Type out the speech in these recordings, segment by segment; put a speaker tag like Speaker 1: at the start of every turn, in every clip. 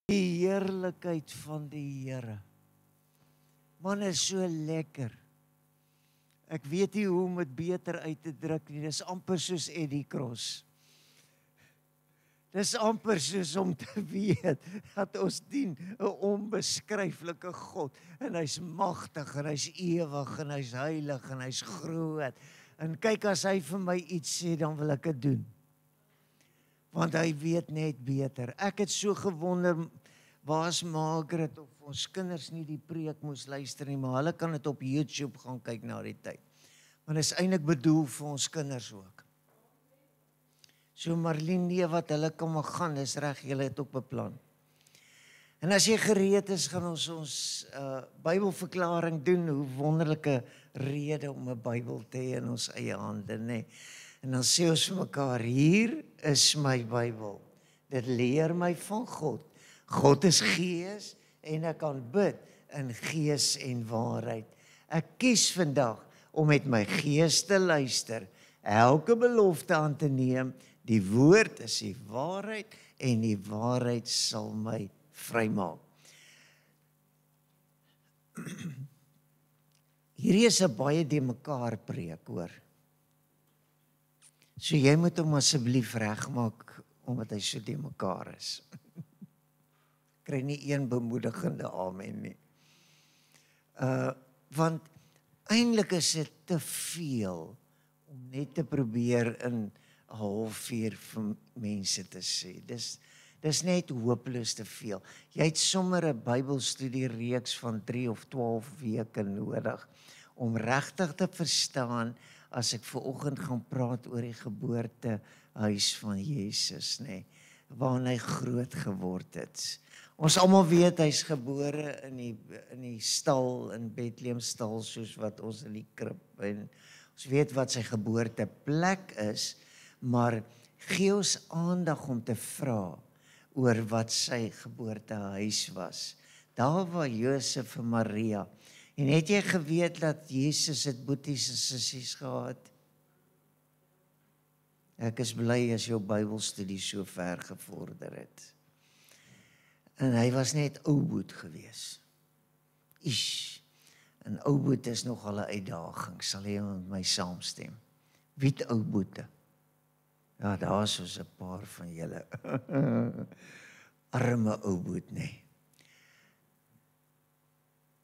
Speaker 1: Die heerlikheid van die Here. Man, is so lekker. Ek weet nie hoe om dit beter uit te druk nie. Dis amper soos Eddie Cross. Dis amper soos om te weet dat ons dien 'n onbeskryflike God. En hy's magtig, en hy's ewig, en hy's heilig, en hy's groot. En kyk, as hy vir my iets sê, dan wil ek dit doen. Want hy weet net beter. Ek het so gewonder, waar's Margaret, of ons kinders nie die preek moes luister nie, maar hulle kan dit op YouTube gaan kyk na die tyd. Want dit is eintlik bedoel vir ons kinders ook. So Marlene, nee, wat hulle kan maar gaan, is reg, julle het ook beplan. En as jy gereed is, gaan ons Bybelverklaring doen, hoe wonderlike rede om 'n Bybel te hê in ons eie hande, nê. En dan sê ons vir mekaar, hier is my Bybel. Dit leer my van God. God is gees en ek kan bid in gees en waarheid. Ek kies vandag om met my gees te luister, elke belofte aan te neem. Die woord is die waarheid en die waarheid sal my vrymaak. Hierdie is 'n baie de mekaar preek, hoor. So jy moet hom asseblief regmaak omdat hy so de mekaar is. Kry nie een bemoedigende amen nie. Want eintlik is dit te veel om net te probeer in 'n halfuur vir mense te sê. Dis net hopeloos te veel. Jy het sommer 'n Bybelstudie reeks van 3 of 12 weke nodig om regtig te verstaan as ek vanoggend gaan praat oor die geboortehuis van Jesus, nê, waarin hy groot geword het. Ons almal weet hy's gebore in die stal, in Bethlehem stal, soos wat ons in die krib, en ons weet wat sy geboorteplek is, maar gee ons aandag om te vra oor wat sy geboortehuis was. Daar waar Josef en Maria. En het jy geweet dat Jesus het boeties en sissies gehad? Ek is bly as jou Bybelstudie so ver gevorder het. En hy was net ou boet gewees. En ou boet is nogal 'n uitdaging, sal jy met my saamstem. Wie het ou boete? Ja, daar is soos 'n paar van julle. Arme ou boet, nee.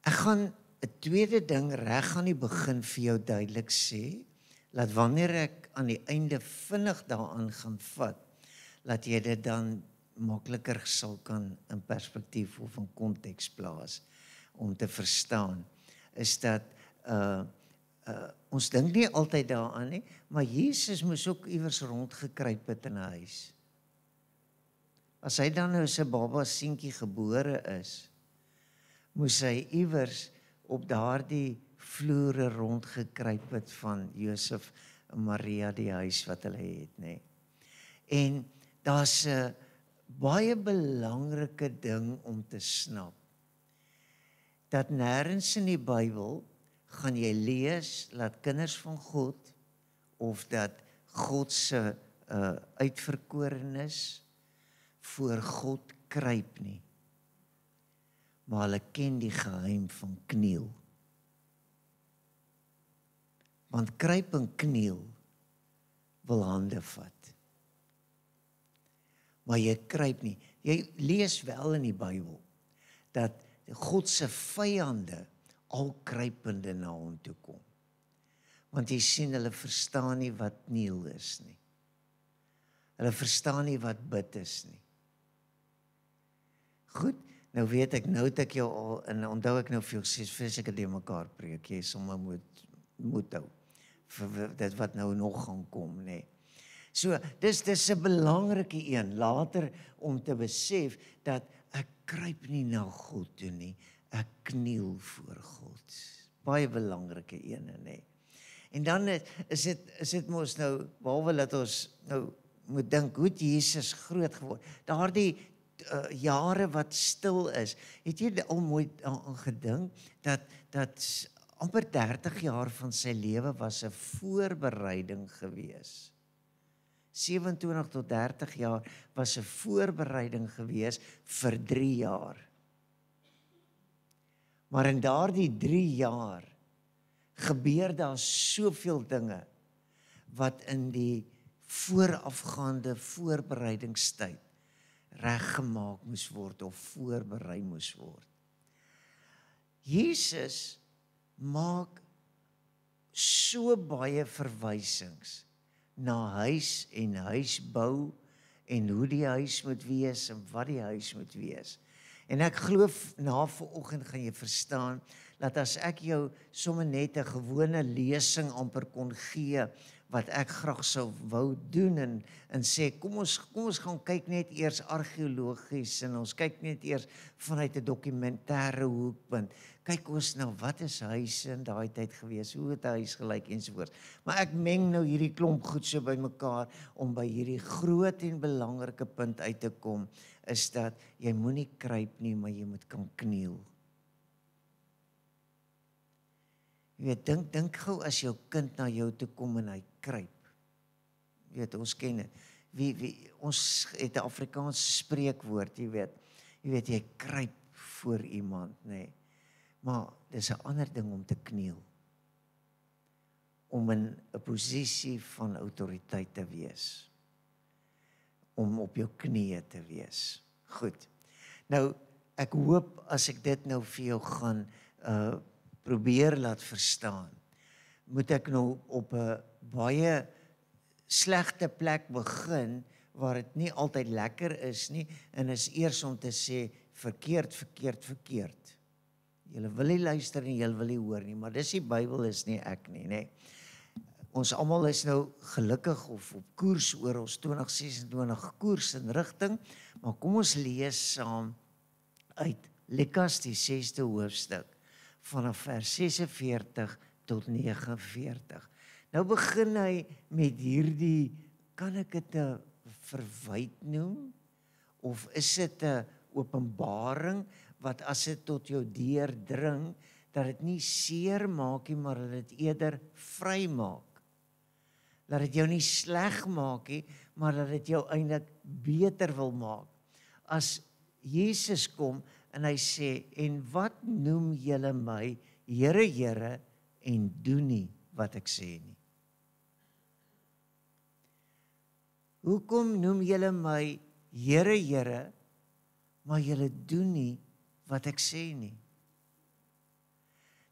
Speaker 1: Ek gaan 'n tweede ding reg aan die begin vir jou duidelik sê, dat wanneer ek aan die einde vinnig daaraan gaan vat, dat jy dit dan makliker sal kan in perspektief of in konteks plaas om te verstaan, is dat ons dink nie altyd daaraan nie, maar Jesus moes ook iewers rondgekruip het in 'n huis. As hy dan nou sy baba seentjie gebore is, moes hy iewers op daardie vloere rondgekruip het van Josef en Maria, die huis wat hulle het, nê. En daar's 'n baie belangrike ding om te snap, dat nêrens in die Bybel gaan jy lees dat kinders van God, of dat God se uitverkorenes voor God kruip nie, maar hulle ken die geheim van kniel. Want kruip en kniel wil hande vat. Maar jy kruip nie. Jy lees wel in die Bybel dat God se vyande al kruipende na hom toe kom. Want jy sien, hulle verstaan nie wat kniel is nie. Hulle verstaan nie wat bid is nie. Goed, nou weet ek, nou het ek jou al, en onthou ek nou vir jou sê, vir ek het die mekaar preek, jy sommer moet hou, vir dit wat nou nog gaan kom, nê. So, dis 'n belangrike een, later om te besef, dat ek kruip nie na God toe nie, ek kniel voor God. Baie belangrike ene, nê. En dan is dit mos nou, behalwe dat ons nou moet dink, hoe het Jesus groot geword? Daardie jare wat stil is, het jy al mooi aan gedink, dat amper 30 jaar van sy lewe was 'n voorbereiding gewees. 27 tot 30 jaar was 'n voorbereiding gewees vir 3 jaar. Maar in daardie 3 jaar gebeur daar soveel dinge wat in die voorafgaande voorbereidingstyd reggemaak moes word of voorberei moes word. Jesus maak so baie verwysings na huis en huisbou en hoe die huis moet wees en wat die huis moet wees. En ek glo na vanoggend gaan jy verstaan dat as ek jou sommer net 'n gewone lesing amper kon gee wat ek graag sou wou doen en sê kom ons gaan kyk net eers argeologies en ons kyk net eers vanuit 'n dokumentêre hoekpunt. Kyk ons nou wat is huise in daai tyd gewees, hoe het huis gelyk ensovoorts. Maar ek meng nou hierdie klomp goed so bymekaar om by hierdie groot en belangrike punt uit te kom, is dat jy moenie kruip nie, maar jy moet kan kniel. Jy weet, dink gou as jou kind na jou toe kom en hy kruip. Jy weet, ons ken dit. Ons het 'n Afrikaanse spreekwoord, jy weet, jy kruip voor iemand, nê. Maar dis 'n ander ding om te kniel. Om in 'n posisie van autoriteit te wees. Om op jou knieë te wees. Goed. Nou, ek hoop as ek dit nou vir jou gaan probeer laat verstaan, moet ek nou op 'n baie slegte plek begin, waar dit nie altyd lekker is nie, en is eers om te sê, verkeerd. Julle wil nie luister en julle wil nie hoor nie, maar dis die Bybel is nie ek nie, nê. Ons almal is nou gelukkig of op koers oor ons 2026 koers en rigting, maar kom ons lees saam uit Lukas die 6de hoofstuk, vanaf vers 46 tot 49. Nou begin hy met hierdie, kan ek dit 'n verwyt noem? Of is dit 'n openbaring, wat as dit tot jou deurdring, dat dit nie seer maak nie, maar dat dit eerder vry maak. Dat dit jou nie sleg maak nie, maar dat dit jou eintlik beter wil maak. As Jesus kom en hy sê, en wat noem julle my, Here, Here, en doen nie wat ek sê nie. Hoekom noem julle my Here, Here, maar julle doen nie wat ek sê nie?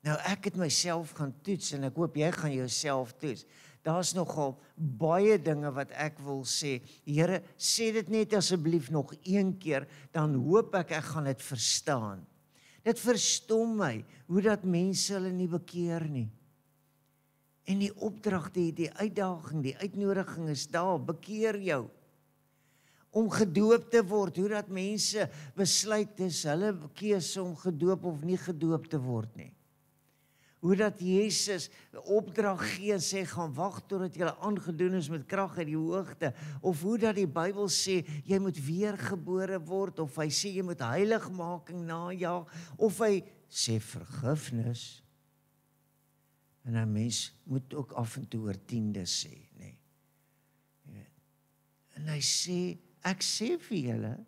Speaker 1: Nou ek het myself gaan toets en ek hoop jy gaan jouself toets. Daar's nogal baie dinge wat ek wil sê. Here, sê dit net asseblief nog een keer, dan hoop ek gaan dit verstaan. Dit verstom my, hoe dat mense hulle nie bekeer nie. En die opdrag, die uitdaging, die uitnodiging is daar, bekeer jou. Om gedoop te word, hoe dat mense besluit, dis hulle keuse om gedoop of nie gedoop te word nie. Hoe dat Jesus opdrag gee en sê, gaan wag totdat jy aangedoen is met krag uit die hoogte, of hoe dat die Bybel sê, jy moet weergebore word, of hy sê, jy moet heiligmaking najaag, of hy sê vergifnis, en 'n mens moet ook af en toe oor tiende sê, nee. En hy sê, ek sê vir julle,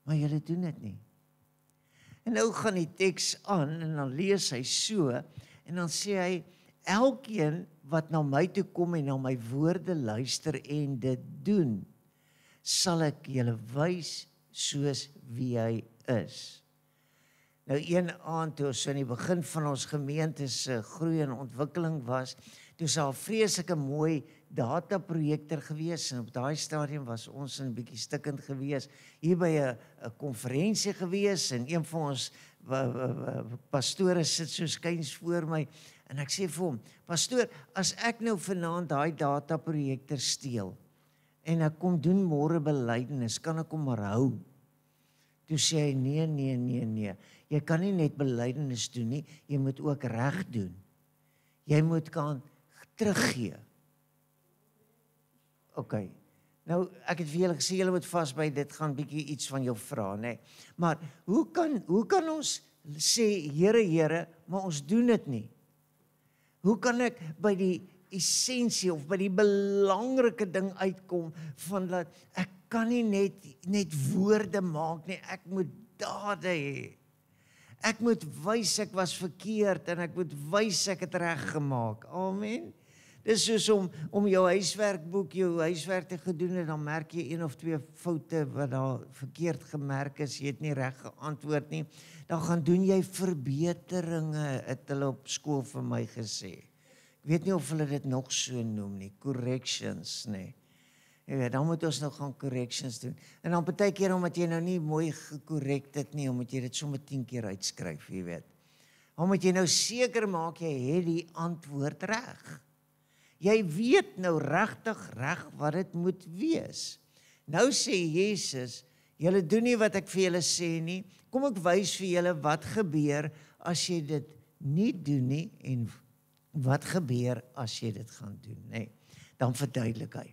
Speaker 1: maar julle doen dit nie. En nou gaan die teks aan, en dan lees hy so, en dan sê hy, elkeen wat na my toe kom en na my woorde luister en dit doen, sal ek julle wys soos wie hy is. Nou een aand toe ons in die begin van ons gemeente se groei en ontwikkeling was, toe is daar 'n vreeslike mooi dataprojekter gewees, en op daai stadium was ons 'n bietjie stikkend gewees, hier by 'n konferensie gewees, en een van ons pastore sit so skuins voor my, en ek sê vir hom, pastoor, as ek nou vanaand daai dataprojekter steel, en ek kom doen môre belydenis, kan ek hom maar hou? Toe sê hy, nee, jy kan nie net belydenis doen nie, jy moet ook reg doen. Jy moet kan teruggee. OK, nou ek het vir julle gesê, julle moet vasby, dit gaan bietjie iets van jou vra, nê. Maar hoe kan ons sê, Here, Here, maar ons doen dit nie? Hoe kan ek by die essensie of by die belangrike ding uitkom van dat ek kan nie net woorde maak nie, ek moet dade hê. Ek moet wys ek was verkeerd en ek moet wys ek het reg gemaak. Amen. Dis soos om jou huiswerk te gedoen en dan merk jy 1 of 2 foute wat daar verkeerd gemerk is, jy het nie reg geantwoord nie. Dan gaan doen jy verbeteringe, het hulle op skool vir my gesê. Ek weet nie of hulle dit nog so noem nie, corrections nie. Jy weet, dan moet ons nou gaan corrections doen. En dan partykeer omdat jy nou nie mooi gekorrekt het nie, omdat jy dit sommer 10 keer uitskryf, jy weet. Dan moet jy nou seker maak jy het die antwoord reg. Jy weet nou regtig reg wat dit moet wees. Nou sê Jesus, julle doen nie wat ek vir julle sê nie. Kom ek wys vir julle wat gebeur as jy dit nie doen nie en wat gebeur as jy dit gaan doen, nee. Dan verduidelik hy.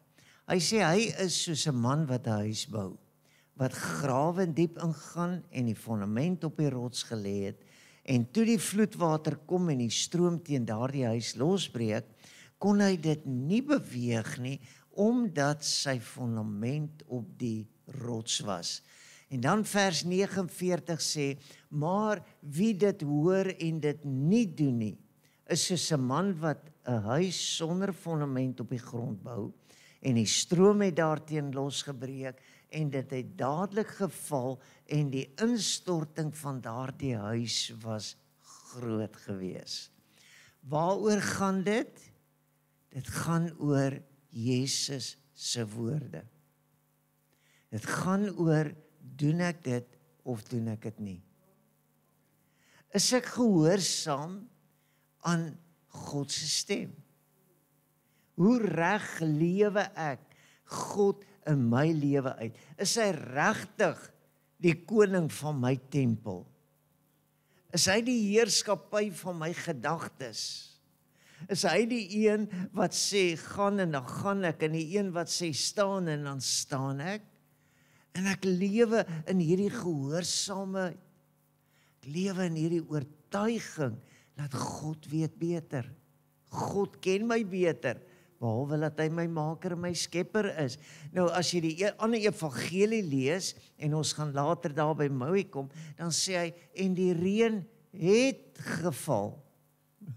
Speaker 1: Hy sê hy is soos 'n man wat 'n huis bou, wat grawe diep ingaan en die fondament op die rots gelê het, en toe die vloedwater kom en die stroom teen daardie huis losbreek, kon hy dit nie beweeg nie, omdat sy fondament op die rots was. En dan vers 49 sê, maar wie dit hoor en dit nie doen nie, is soos 'n man wat 'n huis sonder fondament op die grond bou, en die stroom het daarteen losgebreek, en dit het dadelik geval, en die instorting van daardie huis was groot gewees. Waaroor gaan dit? Dit gaan oor Jesus se woorde. Dit gaan oor, doen ek dit of doen ek dit nie? Is ek gehoorsaam aan God se stem? Hoe reg lewe ek God in my lewe uit? Is hy regtig die koning van my tempel? Is hy die heerskappy van my gedagtes? Is hy die een wat sê, gaan en dan gaan ek, en die een wat sê, staan en dan staan ek? En ek lewe in hierdie gehoorsaamheid, ek lewe in hierdie oortuiging, dat God weet beter. God ken my beter, behalwe dat hy my maker en my skepper is. Nou as jy die ander evangelie lees, en ons gaan later daar by Mooi kom, dan sê hy, en die reën het geval.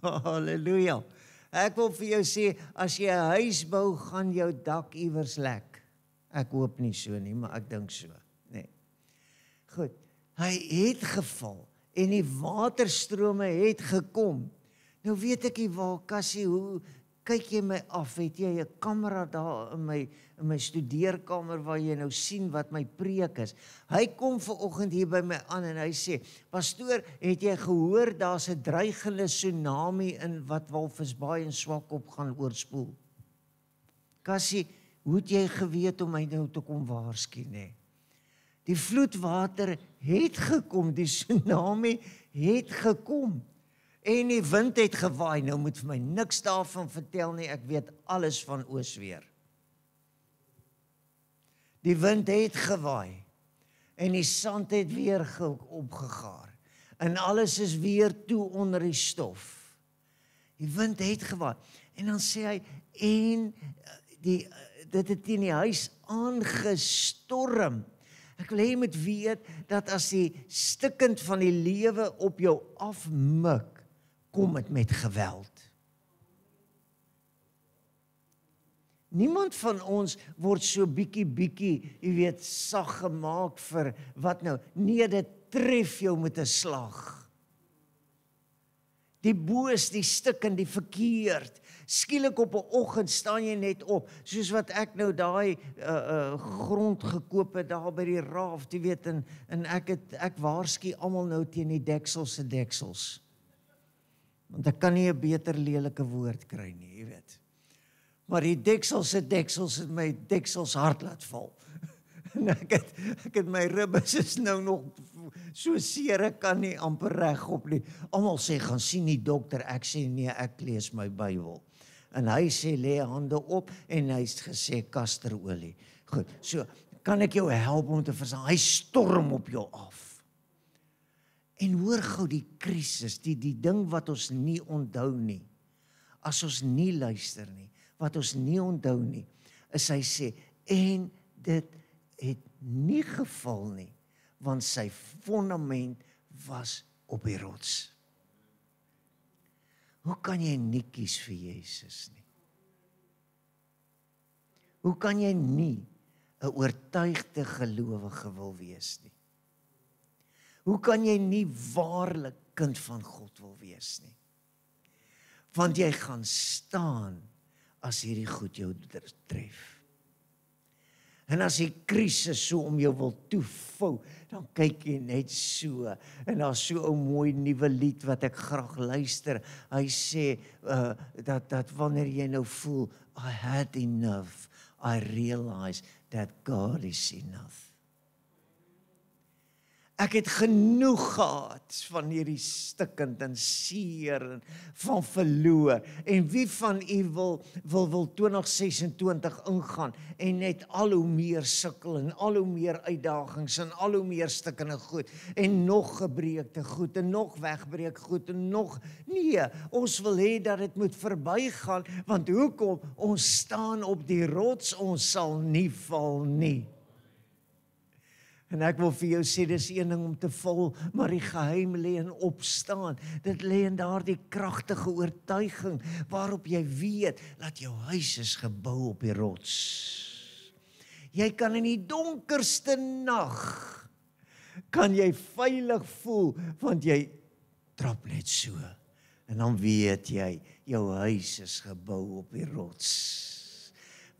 Speaker 1: Halleluja. Ek wil vir jou sê, as jy 'n huis bou, gaan jou dak iewers lek. Ek hoop nie so nie, maar ek dink so. Nee. Goed, hy het geval, en die waterstrome het gekom. Nou weet ek nie waar, Cassie, hoe kyk jy my af? Het jy 'n kamera daar in my studeerkamer waar jy nou sien wat my preek is? Hy kom vanoggend hier by my aan en hy sê, pastoor, het jy gehoor daar's 'n dreigende tsunami in wat Walvisbaai en Swakop gaan oorspoel? Cassie, hoe het jy geweet om my nou te kom waarsku, nee? Die vloedwater het gekom, die tsunami het gekom. En die wind het gewaai, nou moet vir my niks daarvan vertel nie, ek weet alles van oosweer. Die wind het gewaai, en die sand het weer opgegaar, en alles is weer toe onder die stof. Die wind het gewaai, en dan sê hy, en dit het in die huis aangestorm. Ek wil hê jy moet weet, dat as die stikkend van die lewe op jou afmik, kom het met geweld. Niemand van ons word so bietjie, jy weet, sag gemaak vir wat nou? Nee, dit tref jou met 'n slag. Die boos, die stikkend, die verkeerd. Skielik op 'n oggend staan jy net op, soos wat ek nou daai grond gekoop het daar by die Raaf, jy weet, en ek waarsku almal nou teen die deksels. Want ek kan nie 'n beter lelike woord kry nie, jy weet. Maar die deksels het my deksels hard laat val. En ek het my ribbes is nou nog so seer, ek kan nie amper regop nie. Almal sê, gaan sien die dokter, ek sê nee, ek lees my Bybel. En hy sê, lê hande op, en hy het gesê, kasterolie. Goed, so, kan ek jou help om te verstaan? Hy storm op jou af. En hoor gou die krisis, die ding wat ons nie onthou nie. as ons nie luister nie, wat ons nie onthou nie, is hy sê, en dit het nie geval nie, want sy fondament was op die rots. Hoe kan jy nie kies vir Jesus nie? Hoe kan jy nie 'n oortuigde gelowige wil wees nie? Hoe kan jy nie waarlik kind van God wil wees nie? Want jy gaan staan as hierdie goed jou tref. En as die krisis so om jou wil toevou, dan kyk jy net so, en daar's so 'n mooi nuwe lied wat ek graag luister. Hy sê, dat wanneer jy nou voel, I had enough, I realize that God is enough. Ek het genoeg gehad van hierdie stikkend en seer en van verloor. En wie van u wil 2026 ingaan en net al hoe meer sukkel en al hoe meer uitdagings en al hoe meer stikkende goed en nog gebreekte goed en nog wegbreek goed en nog... Nee, ons wil hê dat dit moet verbygaan, want hoekom? Ons staan op die rots, ons sal nie val nie. En ek wil vir jou sê, dis een ding om te val, maar die geheim lê in opstaan. Dit lê in daardie kragtige oortuiging, waarop jy weet, dat jou huis is gebou op die rots. Jy kan in die donkerste nag, kan jy veilig voel, want jy trap net so. En dan weet jy, jou huis is gebou op die rots.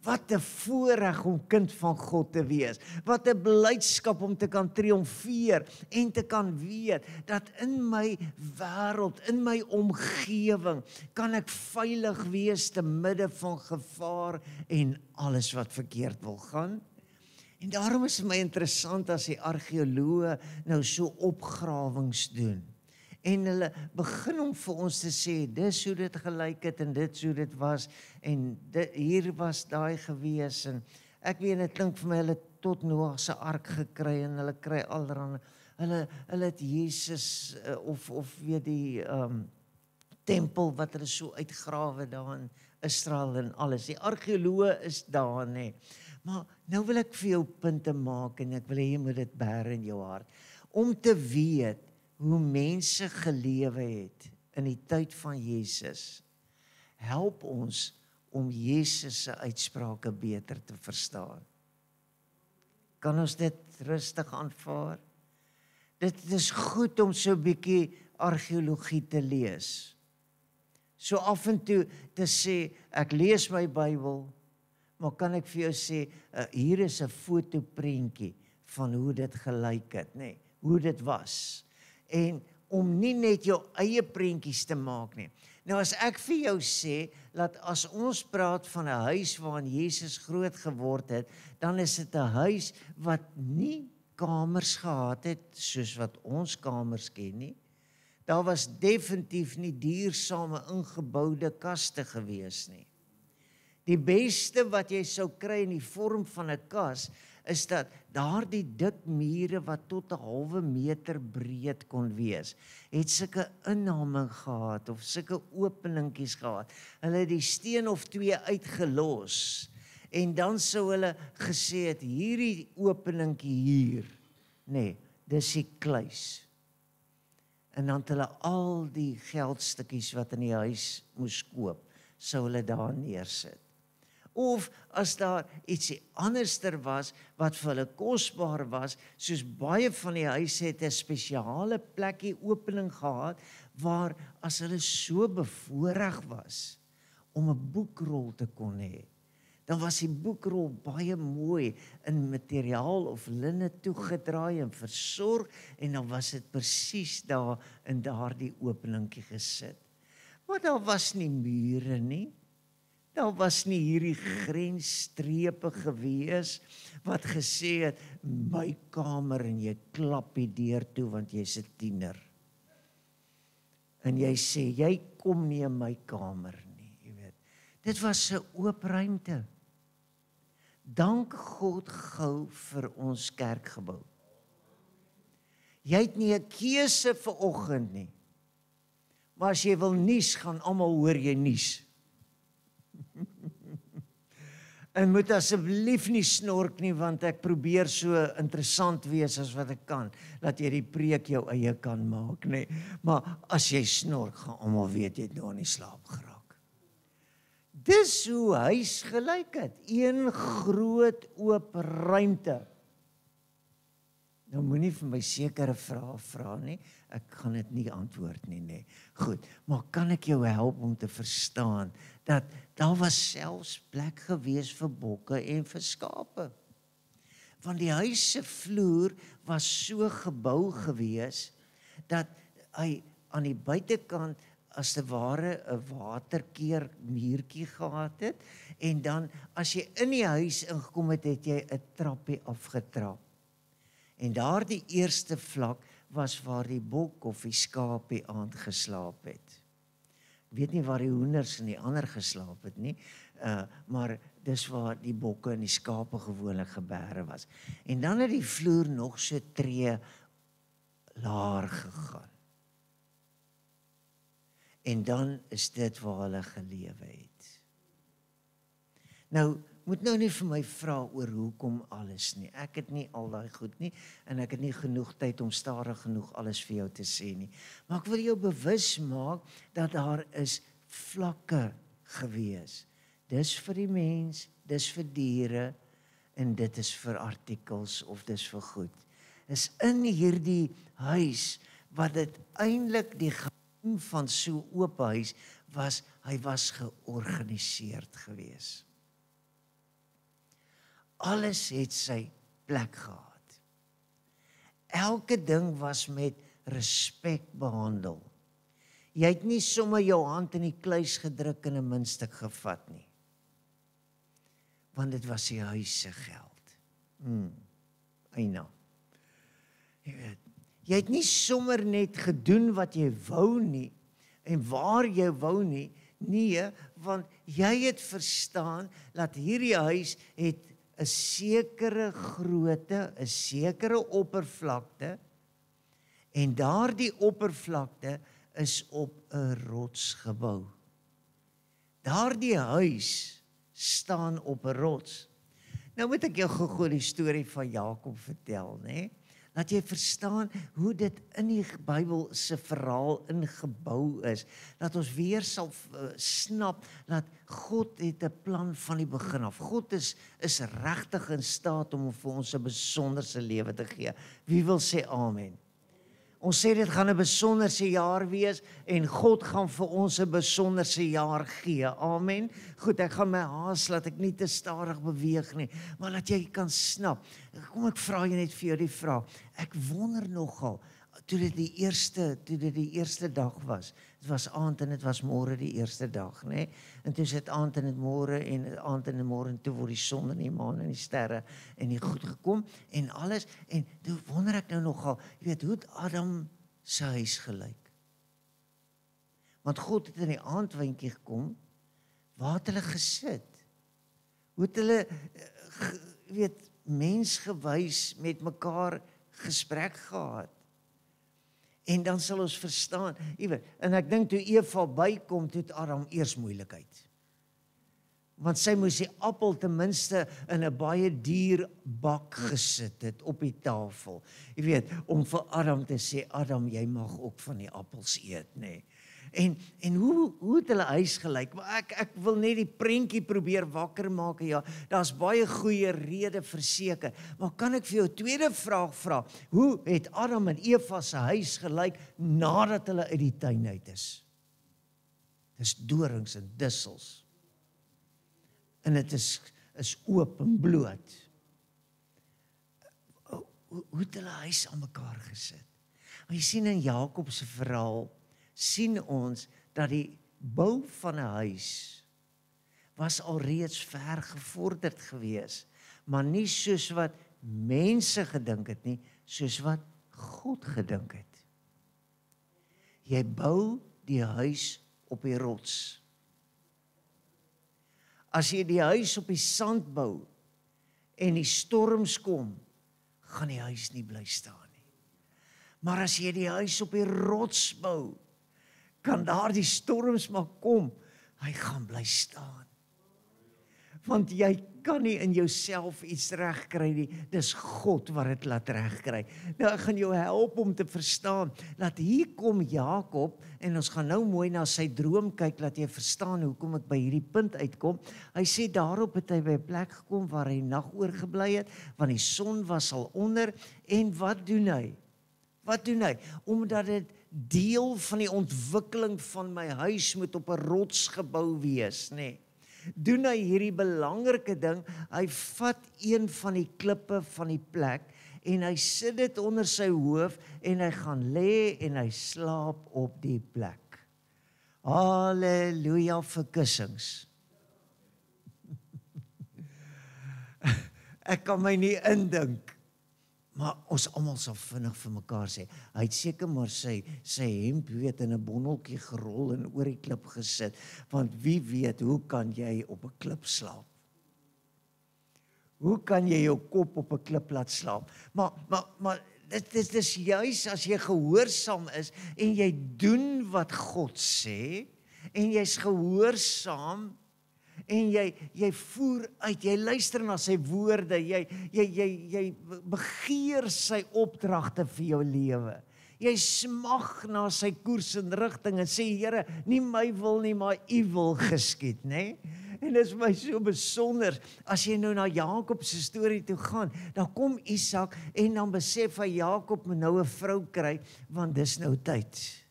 Speaker 1: Wat 'n voorreg om kind van God te wees. Wat 'n blydskap om te kan triomfeer en te kan weet dat in my wêreld, in my omgewing, kan ek veilig wees te midde van gevaar en alles wat verkeerd wil gaan. En daarom is dit my interessant as die argeoloë nou so opgrawings doen. En hulle begin om vir ons te sê, dis hoe dit gelyk het en dit hoe dit was en hier was daai gewees en ek weet, dit klink vir my hulle tot Noag se ark gekry en hulle kry allerhande, hulle het Jesus of weet die tempel wat hulle so uitgrawe daar in Israel en alles. Die argeoloë is daar, nê. Maar nou wil ek vir jou punte maak en ek wil hê jy moet dit bære in jou hart om te weet hoe mense gelewe het in die tyd van Jesus, help ons om Jesus se uitsprake beter te verstaan. Kan ons dit rustig aanvaar? Dit is goed om so 'n bietjie argeologie te lees. So af en toe te sê, ek lees my Bybel, maar kan ek vir jou sê, hier is 'n fotoprentjie van hoe dit gelyk het, nê, hoe dit was. En om nie net jou eie prentjies te maak nie. Nou as ek vir jou sê, dat as ons praat van 'n huis waarin Jesus groot geword het, dan is dit 'n huis wat nie kamers gehad het, soos wat ons kamers ken nie. Daar was definitief nie duursame ingeboude kaste gewees nie. Die beste wat jy sou kry in die vorm van 'n kas, is dat daardie dik mure wat tot 'n halwe meter breed kon wees, het sulke inhaming gehad, of sulke openingkies gehad. Hulle het die steen of twee uitgelos, en dan sou hulle gesê het, hierdie openingkie hier, nee, dis die kluis. En dan het hulle al die geldstukkies wat in die huis moes koop, sou hulle daar neersit. Of as daar ietsie anderster was, wat vir hulle kosbaar was, soos baie van die huise het 'n spesiale plekkie opening gehad, waar as hulle so bevoorreg was, om 'n boekrol te kon hê, dan was die boekrol baie mooi in materiaal of linne toegedraai en versorg, en dan was dit presies daar in daardie openingkie gesit. Maar daar was nie mure nie. Daar was nie hierdie grensstrepe gewees wat gesê het, my kamer, en jy klap die deur toe want jy's 'n tiener. En jy sê, jy kom nie in my kamer nie, jy weet. Dit was 'n oop ruimte. Dank God gou vir ons kerkgebou. Jy het nie 'n keuse vir oggend nie. Maar as jy wil nies, gaan almal hoor jy nies. En moet asseblief nie snork nie, want ek probeer so interessant wees as wat ek kan, dat jy die preek jou eie kan maak, nee. Maar as jy snork, gaan almal weet jy het nou in die slaap geraak. Dis hoe huis gelyk het, een groot oop ruimte. Nou moenie vir my sekere vrae vra nie, ek gaan dit nie antwoord nie, nee. Goed, maar kan ek jou help om te verstaan, dat daar was selfs plek gewees vir bokke en vir skape. Want die huis se vloer was so gebou gewees, dat hy aan die buitekant as te ware 'n waterkeer muurtjie gehad het, en dan as jy in die huis ingekom het, het jy 'n trappie afgetrap. En daar die eerste vlak was waar die bok of die skaapie aangeslaap het. Ek weet nie waar die hoenders en die ander geslaap het nie, maar dis waar die bokke en die skape gewoonlik gebeere was. En dan het die vloer nog so tree laer gegaan. En dan is dit waar hulle gelewe het. Nou, moet nou nie vir my vra oor hoekom alles nie. Ek het nie al daai goed nie, en ek het nie genoeg tyd om stadig genoeg alles vir jou te sê nie. Maar ek wil jou bewus maak, dat daar is vlakke gewees. Dis vir die mens, dis vir diere, en dit is vir artikels, of dis vir goed. Is in hierdie huis, wat dit eintlik die geheim van so oop huis was, hy was georganiseerd gewees. Alles het sy plek gehad. Elke ding was met respek behandel. Jy het nie sommer jou hand in die kluis gedruk en 'n muntstuk gevat nie. Want dit was die huis se geld. Eina. Jy het nie sommer net gedoen wat jy wou nie, en waar jy wou nie. Nee, want jy het verstaan, dat hierdie huis het 'n sekere grootte, 'n sekere oppervlakte, en daardie oppervlakte is op 'n rots gebou. Daardie huis staan op 'n rots. Nou moet ek jou gou-gou die storie van Jakob vertel, né? Dat jy verstaan hoe dit in die Bybel se verhaal ingebou is, dat ons weer sal snap dat God het 'n plan van die begin af. God is regtig in staat om vir ons 'n besonderse lewe te gee. Wie wil sê amen? Ons sê dit gaan 'n besonderse jaar wees, en God gaan vir ons 'n besonderse jaar gee. Amen. Goed, ek gaan my haas, laat ek nie te stadig beweeg nie, maar laat jy kan snap. Kom ek vra jy net vir jou die vraag. Ek wonder nogal, toe dit die eerste dag was. Dit was aand en dit was môre die eerste dag, né? En toe is dit aand en dit môre, en aand en môre, en toe word die son en die maan en die sterre en die goed gekom en alles, en toe wonder ek nou nogal, jy weet, hoe het Adam se huis gelyk? Want God het in die aandwindjie gekom, waar het hulle gesit? Hoe het hulle, weet, mensgewys met mekaar gesprek gehad? En dan sal ons verstaan, en ek dink toe Eva bykom, toe het Adam eers moeilikheid. Want sy moes die appel ten minste in 'n baie duur bak gesit het op die tafel. Jy weet, om vir Adam te sê, Adam, jy mag ook van die appels eet, nê. En hoe het hulle huis gelyk? Maar ek wil net die prentjie probeer wakker maak. Ja, daar's baie goeie rede verseker. Maar kan ek vir jou 'n tweede vraag vra? Hoe het Adam en Eva se huis gelyk nadat hulle uit die tuin uit is? Dis dorings en dussels. En dit is oop en bloot. Hoe het hulle huis aan mekaar gesit? Maar jy sien in Jakob se verhaal, sien ons dat die bou van 'n huis was alreeds ver gevorderd gewees, maar nie soos wat mense gedink het nie, soos wat God gedink het. Jy bou die huis op die rots. As jy die huis op die sand bou en die storms kom, gaan die huis nie bly staan nie. Maar as jy die huis op die rots bou, kan daar die storms maar kom, hy gaan bly staan. Want jy kan nie in jouself iets regkry nie. Dis God wat dit laat regkry. Nou ek gaan jou help om te verstaan dat hier kom Jakob en ons gaan nou mooi na sy droom kyk dat jy verstaan hoekom ek by hierdie punt uitkom. Hy sê daarop het hy by 'n plek gekom waar hy nag oorgebly het, want die son was al onder en wat doen hy? Wat doen hy? Omdat dit deel van die ontwikkeling van my huis moet op 'n rots gebou wees, nê? Nee. Doen hy hierdie belangrike ding, hy vat een van die klippe van die plek en hy sit dit onder sy hoof en hy gaan lê en hy slaap op die plek. Halleluja vir kussings. Ek kan my nie indink. Maar ons almal sal vinnig vir mekaar sê, hy het seker maar sy hemp weet in 'n bondeltjie gerol en oor die klip gesit, want wie weet, hoe kan jy op 'n klip slaap? Hoe kan jy jou kop op 'n klip laat slaap? Maar dit is juis as jy gehoorsaam is en jy doen wat God sê en jy's gehoorsaam en jy voer uit, jy luister na sy woorde, jy begeer sy opdragte vir jou lewe. Jy smag na sy koers en rigting en sê, Here, nie my wil nie, maar U wil geskied, nê? En dit is my so besonder, as jy nou na Jakob se storie toe gaan, dan kom Isak en dan besef hy, Jakob moet nou 'n vrou kry, want dis nou tyd.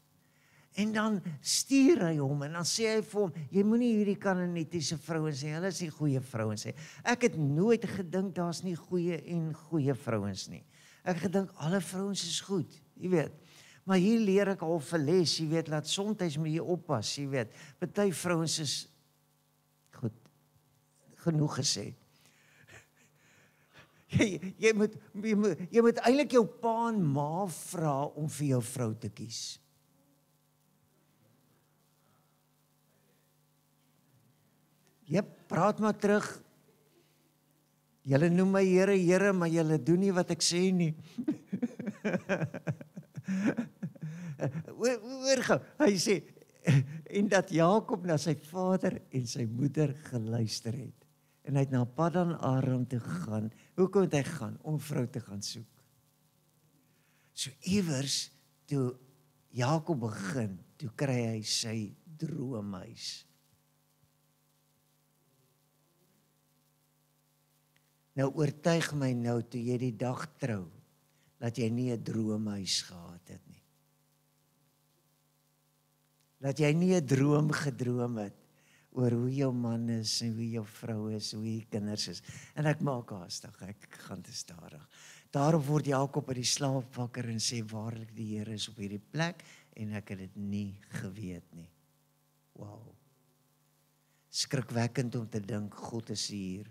Speaker 1: En dan stuur hy hom en dan sê hy vir hom, jy moenie hierdie Kanaanitiese vrouens sê, hulle is nie goeie vrouens sê. Ek het nooit gedink daar's nie goeie en goeie vrouens nie. Ek gedink alle vrouens is goed, jy weet. Maar hier leer ek al vir les, jy weet, laat soms moet jy oppas, jy weet. Party vrouens is goed, genoeg gesê. Jy moet eintlik jou pa en ma vra om vir jou vrou te kies. Jep, praat maar terug. Julle noem my Here, Here, maar julle doen nie wat ek sê nie. Hoor gou, hy sê, en dat Jakob na sy vader en sy moeder geluister het. En hy het na Paddan Aram toe gegaan. Hoekom het hy gegaan? Om vrou te gaan soek. So iewers, toe Jakob begin, toe kry hy sy droomhuis. Nou oortuig my nou, toe jy die dag trou, dat jy nie 'n droomhuis gehad het nie. Dat jy nie 'n droom gedroom het oor hoe jou man is en hoe jou vrou is, hoe die kinders is. En ek maak haastig, ek gaan te stadig. Daarop word Jakob uit die slaap wakker en sê, waarlik die Here is op hierdie plek en ek het dit nie geweet nie. Wow. Skrikwekkend om te dink, God is hier.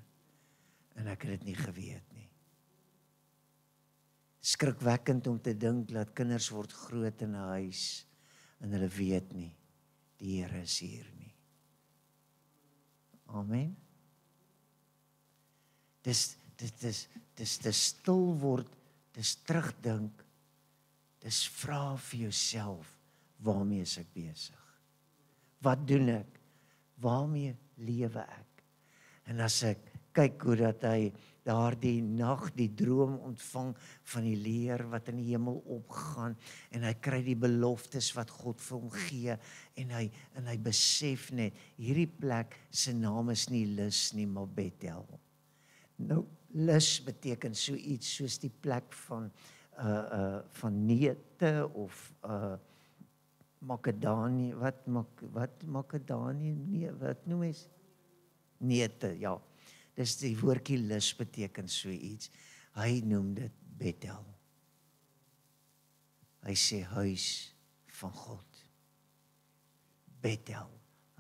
Speaker 1: En ek het dit nie geweet nie. Skrikwekkend om te dink dat kinders word groot in 'n huis en hulle weet nie, die Here is hier nie. Amen. Dis stil word, dis terugdink, dis vra vir jouself, waarmee is ek besig? Wat doen ek? Waarmee lewe ek? En as ek kyk hoe dat hy daardie nag die droom ontvang van die leer wat in die hemel opgaan en hy kry die beloftes wat God vir hom gee en hy besef net, hierdie plek se naam is nie Lus nie, maar Bethel. Nou, Lus beteken so iets soos die plek van neute of Makedonië, wat Makedonië, nee, wat noem jy? Neute, ja. Dis die woordjie Lus beteken so iets. Hy noem dit Bethel. Hy sê huis van God. Bethel,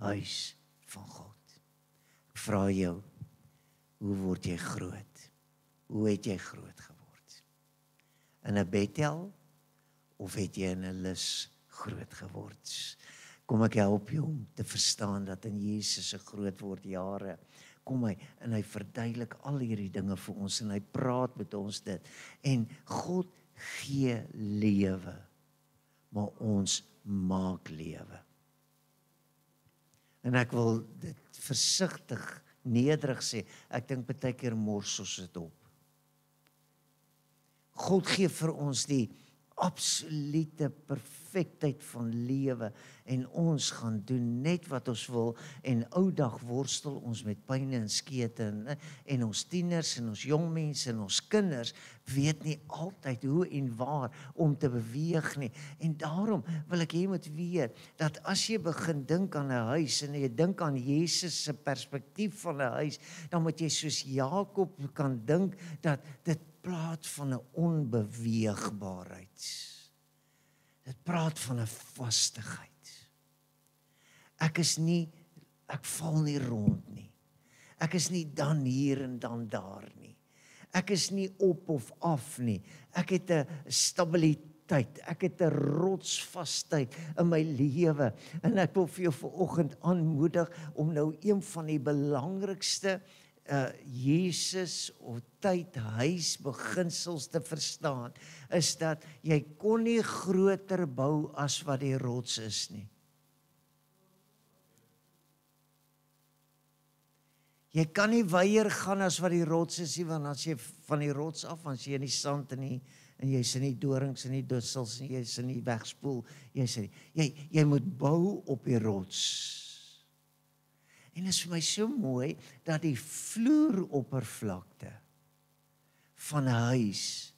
Speaker 1: huis van God. Ek vra jou, hoe word jy groot? Hoe het jy groot geword? In 'n Bethel of het jy in 'n Lus groot geword? Kom ek help jou om te verstaan dat in Jesus se groot word jare kom hy en hy verduidelik al hierdie dinge vir ons en hy praat met ons dit. En God gee lewe, maar ons maak lewe. En ek wil dit versigtig nederig sê, ek dink baie keer mors ons dit op. God gee vir ons die absolute perfektheid van lewe en ons gaan doen net wat ons wil en oudag worstel ons met pyne en skete en ons tieners en ons jong mense en ons kinders weet nie altyd hoe en waar om te beweeg nie. En daarom wil ek hê moet weet dat as jy begin dink aan 'n huis en jy dink aan Jesus se perspektief van 'n huis, dan moet jy soos Jakob kan dink dat dit praat van 'n onbeweegbaarheid. Dit praat van 'n vastigheid. Ek val nie rond nie. Ek is nie dan hier en dan daar nie. Ek is nie op of af nie. Ek het 'n stabiliteit. Ek het 'n rotsvastheid in my lewe. En ek wil vir jou vanoggend aanmoedig om nou een van die belangrikste Jesus of tyd huis beginsels te verstaan, is dat jy kon nie groter bou as wat die rots is nie. Jy kan nie weier gaan as wat die rots is nie, want as jy van die rots af, as jy in die sand en jy's in die dorings en die dussels en jy's in die wegspoel, jy moet bou op die rots. En dit is vir my so mooi dat die vloeroppervlakte van 'n huis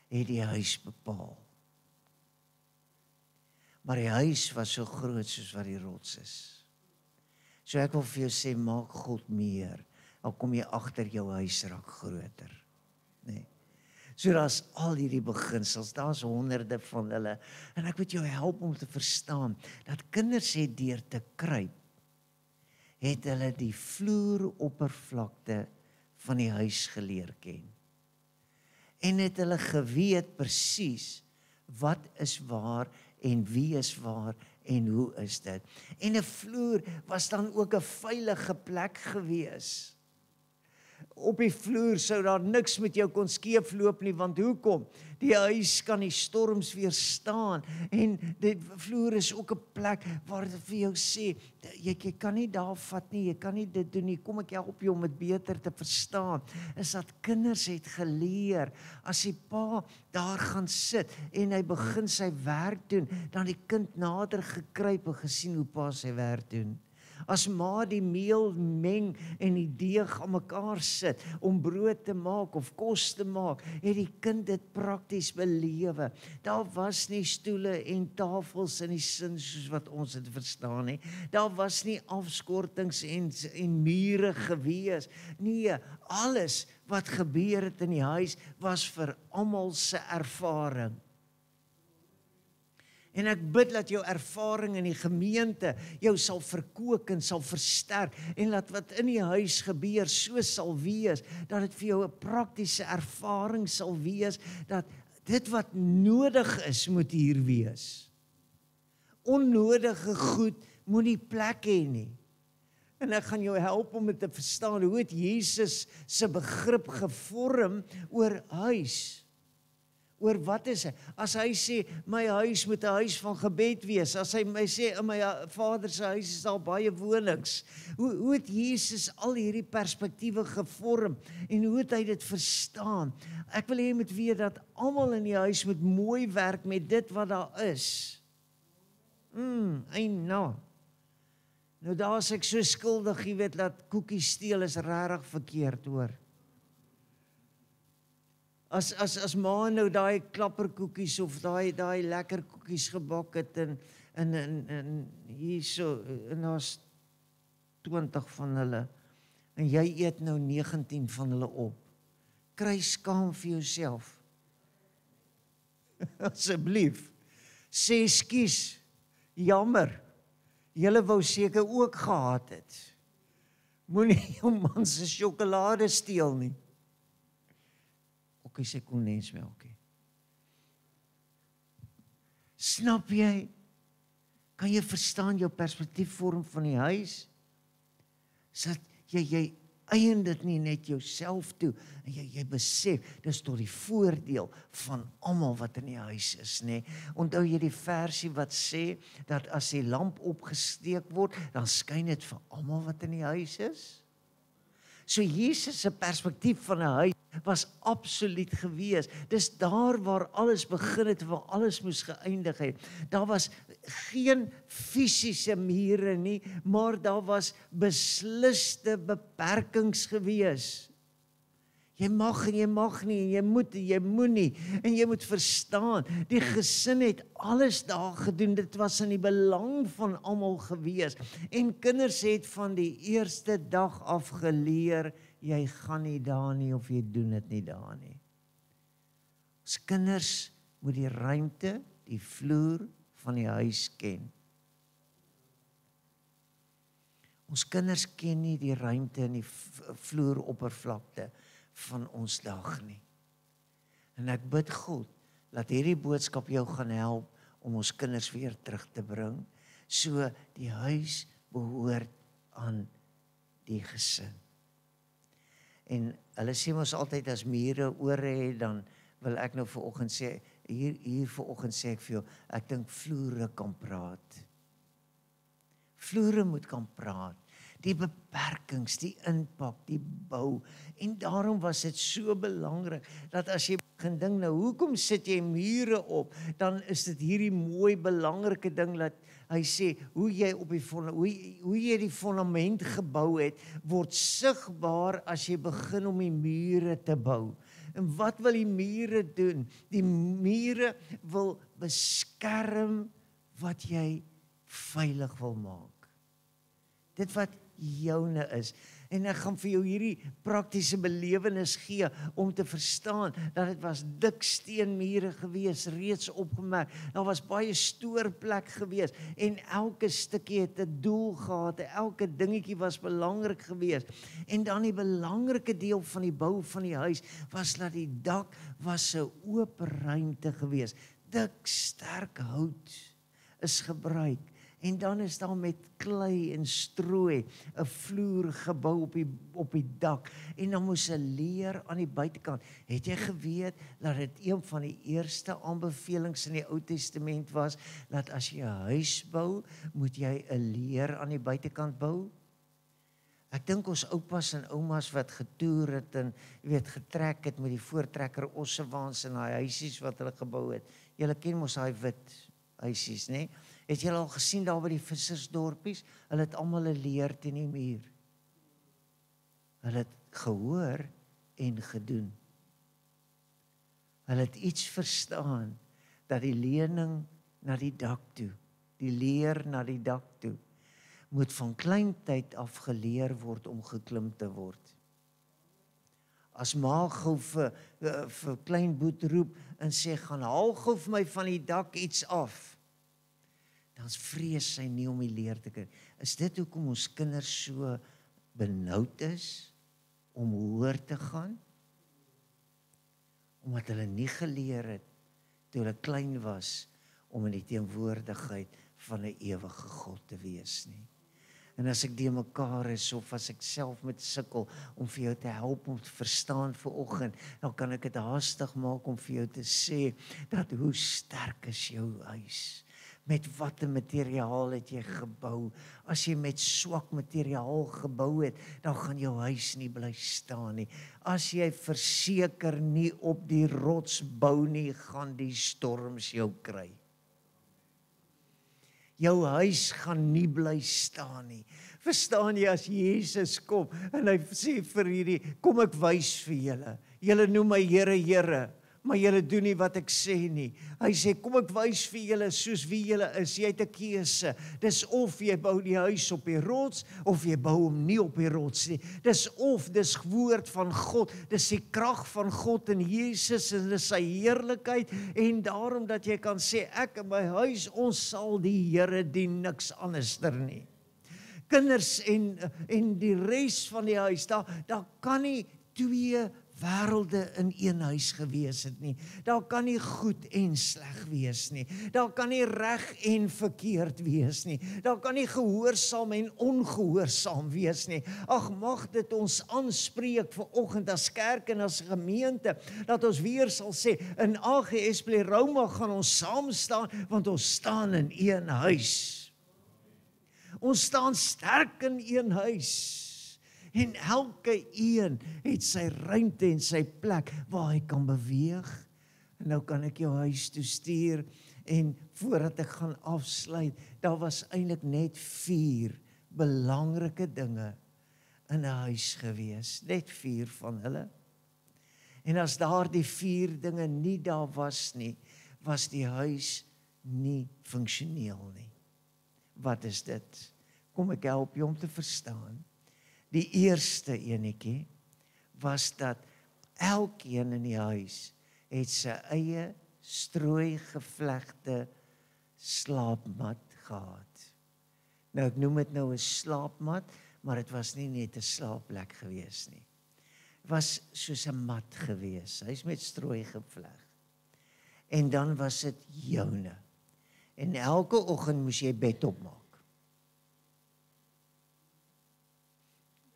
Speaker 1: het die huis bepaal. Maar die huis was so groot soos wat die rots is. So ek wil vir jou sê, maak God meer, dan kom jy agter jou huis raak groter. Nee. So daar's al hierdie beginsels, daar's honderde van hulle, en ek wil jou help om te verstaan, dat kinders het deur te kruip, het hulle die vloeroppervlakte van die huis geleer ken. En het hulle geweet presies wat is waar en wie is waar en hoe is dit. En 'n vloer was dan ook 'n veilige plek gewees. Op die vloer sou daar niks met jou kon skeefloop nie, want hoekom? Die huis kan die storms weerstaan en die vloer is ook 'n plek waar dit vir jou sê, jy kan nie daar vat nie, jy kan nie dit doen nie, kom ek help jou om dit beter te verstaan, is dat kinders het geleer, as die pa daar gaan sit en hy begin sy werk doen, dan die kind nader gekruip en gesien hoe pa sy werk doen. As ma die meel meng en die deeg aan mekaar sit om brood te maak of kos te maak, het die kind dit prakties belewe. Daar was nie stoele en tafels in die sin soos wat ons dit verstaan nie. Daar was nie afskortings en mure gewees. Nee, alles wat gebeur het in die huis was vir almal se ervaring. En ek bid dat jou ervaring in die gemeente jou sal verkook en sal versterk en dat wat in die huis gebeur so sal wees, dat dit vir jou 'n praktiese ervaring sal wees, dat dit wat nodig is, moet hier wees. Onnodige goed moet nie plek hê nie. En ek gaan jou help om dit te verstaan, hoe het Jesus se begrip gevorm oor huis? Oor wat is hy? As hy sê, my huis moet 'n huis van gebed wees, as hy my sê, in my Vader se huis is daar baie wonings, hoe het Jesus al hierdie perspektiewe gevorm, en hoe het hy dit verstaan? Ek wil hê jy moet weet, dat almal in die huis moet mooi werk met dit wat daar is. Nou daar is ek so skuldig, jy weet, dat koekies steel is regtig verkeerd, hoor. As ma nou daai klapperkoekies of daai lekker koekies gebak het en hierso, en daar's 20 van hulle, en jy eet nou 19 van hulle op, kry skaam vir jouself. Asseblief, sê ekskuus, jammer, julle wou seker ook gehad het. Moenie jou man se sjokolade steel nie. Ek sê kondensmelkie. Snap jy? Kan jy verstaan jou perspektiefvorm van die huis? Sodat jy eien dit nie net jouself toe, en jy besef, dis tot die voordeel van almal wat in die huis is, nê? Onthou jy die versie wat sê, dat as die lamp opgesteek word, dan skyn dit vir almal wat in die huis is? So Jesus se perspektief van 'n huis was absoluut gewees. Dis daar waar alles begin het, waar alles moes geëindig het. Daar was geen fisiese mure nie, maar daar was besliste beperkings gewees. Jy mag en jy mag nie, en jy moet en jy moenie, en jy moet verstaan, die gesin het alles daar gedoen, dit was in die belang van almal gewees, en kinders het van die eerste dag af geleer, jy gaan nie daar nie, of jy doen dit nie daar nie. Ons kinders moet die ruimte, die vloer van die huis ken. Ons kinders ken nie die ruimte en die vloeroppervlakte van ons dag nie. En ek bid God, laat hierdie boodskap jou gaan help om ons kinders weer terug te bring, so die huis behoort aan die gesin. En hulle sê ons altyd as mure ore het, dan wil ek nou vanoggend sê, hier vanoggend sê ek vir jou, ek dink vloere kan praat. Vloere moet kan praat. Die beperkings, die impak, die bou. En daarom was dit so belangrik, dat as jy begin dink, nou hoekom sit jy mure op, dan is dit hierdie mooi belangrike ding, dat hy sê, hoe jy die fondament gebou het, word sigbaar as jy begin om die mure te bou. En wat wil die mure doen? Die mure wil beskerm wat jy veilig wil maak. Dit wat joune is. En ek gaan vir jou hierdie praktiese belewenis gee om te verstaan dat dit was dik steenmure gewees, reeds opgemerk. Daar was baie stoorplek gewees en elke stukkie het 'n doel gehad, elke dingetjie was belangrik gewees. En dan die belangrike deel van die bou van die huis was dat die dak was 'n oop ruimte gewees. Dik, sterk hout is gebruik. En dan is daar met klei en strooi 'n vloer gebou op die dak. En dan moes 'n leer aan die buitekant. Het jy geweet dat dit een van die eerste aanbevelings in die Ou Testament was, dat as jy 'n huis bou, moet jy 'n leer aan die buitekant bou? Ek dink ons oupas en oumas wat getoer het en getrek het met die voortrekker ossewaans en daai huisies wat hulle gebou het. Julle ken mos daai wit huisies, né? Het julle al gesien daar by die vissersdorpies? Hulle het almal 'n leer teen die muur. Hulle het gehoor en gedoen. Hulle het iets verstaan, dat die leuning na die dak toe, die leer na die dak toe, moet van klein tyd af geleer word om geklim te word. As ma gou vir klein Boet roep en sê, gaan haal gou vir my van die dak iets af, dan vrees sy nie om die leer te kry. Is dit hoekom ons kinders so benoud is om hoër te gaan? Omdat hulle nie geleer het toe hulle klein was om in die teenwoordigheid van 'n ewige God te wees nie. En as ek die mekaar is, of as ek self met sukkel om vir jou te help om te verstaan vanoggend, dan kan ek dit haastig maak om vir jou te sê, dat hoe sterk is jou huis? Met watter materiaal het jy gebou? As jy met swak materiaal gebou het, dan gaan jou huis nie bly staan nie. As jy verseker nie op die rots bou nie, gaan die storms jou kry. Jou huis gaan nie bly staan nie. Verstaan jy, as Jesus kom en hy sê vir hierdie, kom ek wys vir julle. Julle noem my Here, Here, maar julle doen nie wat ek sê nie. Hy sê, kom ek wys vir julle soos wie julle is. Jy het 'n keuse. Dis of jy bou die huis op die rots, of jy bou hom nie op die rots nie. Dis woord van God, dis die krag van God in Jesus en dis sy heerlikheid, en daarom dat jy kan sê, ek en my huis, ons sal die Here dien, niks anderster nie. Kinders en die res van die huis, daar kan nie twee wêrelde in een huis gewees het nie. Daar kan nie goed en sleg wees nie. Daar kan nie reg en verkeerd wees nie. Daar kan nie gehoorsaam en ongehoorsaam wees nie. Ag, mag dit ons aanspreek vanoggend as kerk en as gemeente, dat ons weer sal sê, in AGS Pleroma gaan ons saam staan, want ons staan in een huis. Ons staan sterk in een huis. En elke een het sy ruimte en sy plek waar hy kan beweeg. En nou kan ek jou huis toe stuur en voordat ek gaan afsluit, daar was eintlik net 4 belangrike dinge in 'n huis gewees, net 4 van hulle. En as daardie 4 dinge nie daar was nie, was die huis nie funksioneel nie. Wat is dit? Kom ek help jou om te verstaan. Die eerste enetjie was dat elkeen in die huis het sy eie strooi gevlegte slaapmat gehad. Nou ek noem dit nou 'n slaapmat, maar dit was nie net 'n slaapplek gewees nie. Dit was soos 'n mat gewees. Hy's met strooi gevleg. En dan was dit joune. En elke oggend moes jy bed opmaak.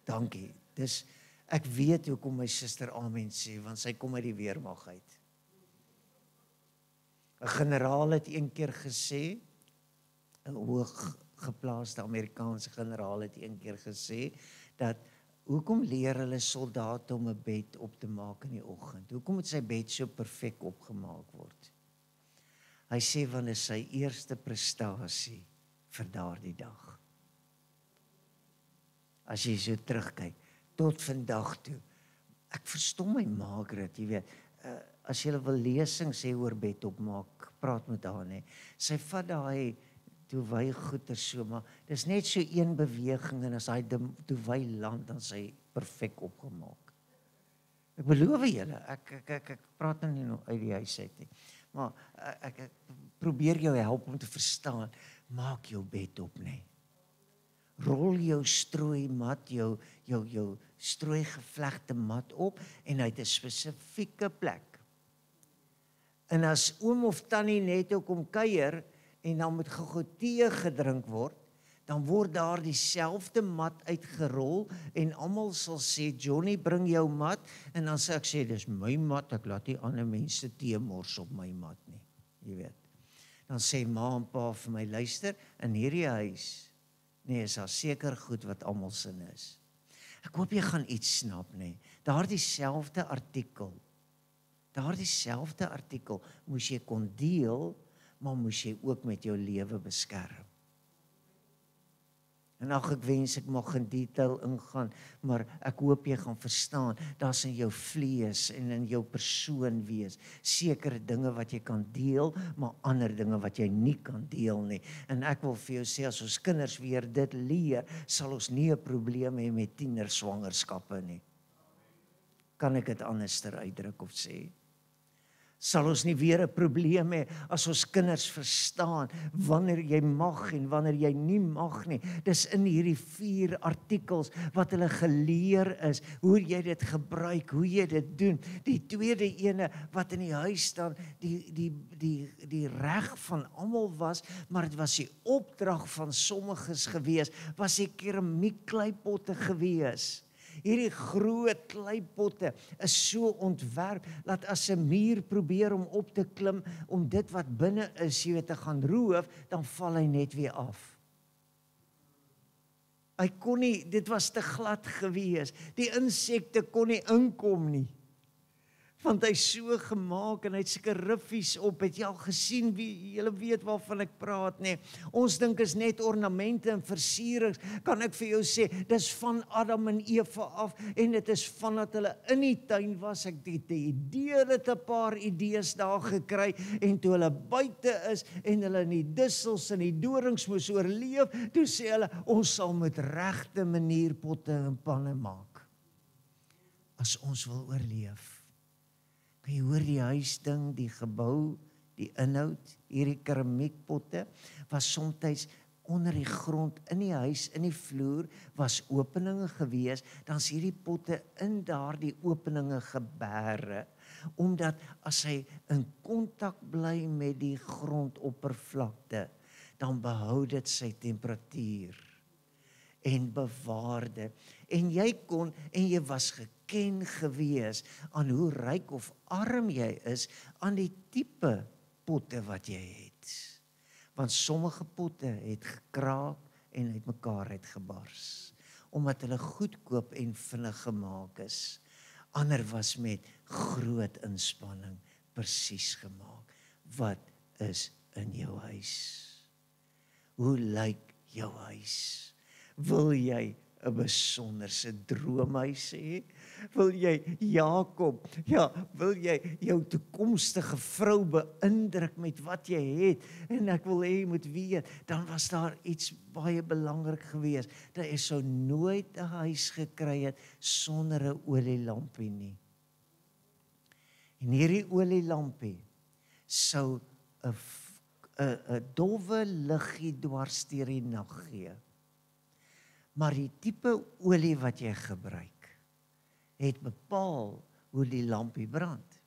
Speaker 1: Dankie. Dis ek weet hoekom my suster amen sê, want sy kom uit die weermag uit. 'n Generaal het een keer gesê, 'n hooggeplaaste Amerikaanse generaal het een keer gesê dat hoekom leer hulle soldate om 'n bed op te maak in die oggend? Hoekom moet sy bed so perfek opgemaak word? Hy sê want dit is sy eerste prestasie vir daardie dag. As jy so terugkyk, tot vandag toe. Ek verstom my Margaret, jy weet, as jy wil lesings hê oor bed opmaak, praat met haar, nee. Sy vat daai duvet goeder so, maar dis net so een beweging en as hy duvet land, dan sy perfek opgemaak. Ek beloof julle, ek praat nou nie nog uit die huis uit nie, maar ek probeer jou help om te verstaan, maak jou bed op, nee. Rol jou strooi mat, jou strooi gevlegte mat op en hy het 'n spesifieke plek. En as oom of tannie net ook kom kuier en dan moet gou tee gedrink word, dan word daar dieselfde mat uitgerol en almal sal sê, Johnny, bring jou mat, en dan sê ek, dis my mat, ek laat nie ander mense tee mors op my mat nie, jy weet. Dan sê ma en pa vir my, luister, in hierdie huis, nee, is daar seker goed wat almal sin is. Ek hoop jy gaan iets snap, nee. Daardie selfde artikel moes jy kon deel, maar moes jy ook met jou lewe beskerm. En ek wens ek mag in detail ingaan, maar ek hoop jy gaan verstaan, daar's in jou vlees en in jou persoon wees, sekere dinge wat jy kan deel, maar ander dinge wat jy nie kan deel nie. En ek wil vir jou sê, as ons kinders weer dit leer, sal ons nie 'n probleem hê met tienerswangerskappe nie. Kan ek dit anderster uitdruk of sê? Sal ons nie weer 'n probleem hê as ons kinders verstaan wanneer jy mag en wanneer jy nie mag nie. Dis in hierdie 4 artikels wat hulle geleer is, hoe jy dit gebruik, hoe jy dit doen. Die tweede ene wat in die huis staan, die reg van almal was, maar dit was die opdrag van sommiges gewees, was die keramiekkleipotte gewees. Hierdie groot kleipotte is so ontwerp, dat as 'n muur probeer om op te klim, om dit wat binne is, jy weet, te gaan roof, dan val hy net weer af. Hy kon nie, dit was te glad gewees, die insekte kon nie inkom nie, want hy so gemaak en hy het seker riffies op, het jy al gesien, julle weet waarvan ek praat, nee, ons dink is net ornamente en versierings, kan ek vir jou sê, dis van Adam en Eva af, en dit is vandat hulle in die tuin was, ek het die idee, het 'n paar idees daar gekry, en toe hulle buite is, en hulle in die dussels en die dorings moes oorleef, toe sê hulle, ons sal met regte manierpotte en panne maak, as ons wil oorleef. Kan jy hoor die huisding, die gebou, die inhoud, hierdie keramiekpotte, was soms onder die grond, in die huis, in die vloer, was openinge gewees, dan is hierdie potte in daardie openinge gebêre, omdat as hy in kontak bly met die grondoppervlakte, dan behou dit sy temperatuur en bewaar dit. En jy kon, en jy was geken gewees aan hoe ryk of arm jy is aan die tipe potte wat jy het. Want sommige potte het gekraak en uitmekaar uitgebars. omdat hulle goedkoop en vinnig gemaak is. Ander was met groot inspanning presies gemaak. Wat is in jou huis? Hoe lyk jou huis? Wil jy 'n besonderse droomhuis hê? Wil jy Jakob, wil jy jou toekomstige vrou beïndruk met wat jy het? En ek wil hê jy moet weet, dan was daar iets baie belangrik geweest, dat jy sou nooit 'n huis gekry het sonder 'n olielampie nie. En hierdie olielampie sou 'n dowwe liggie dwars deur die nag gee. Maar die tipe olie wat jy gebruik, het bepaal hoe die lampie brand.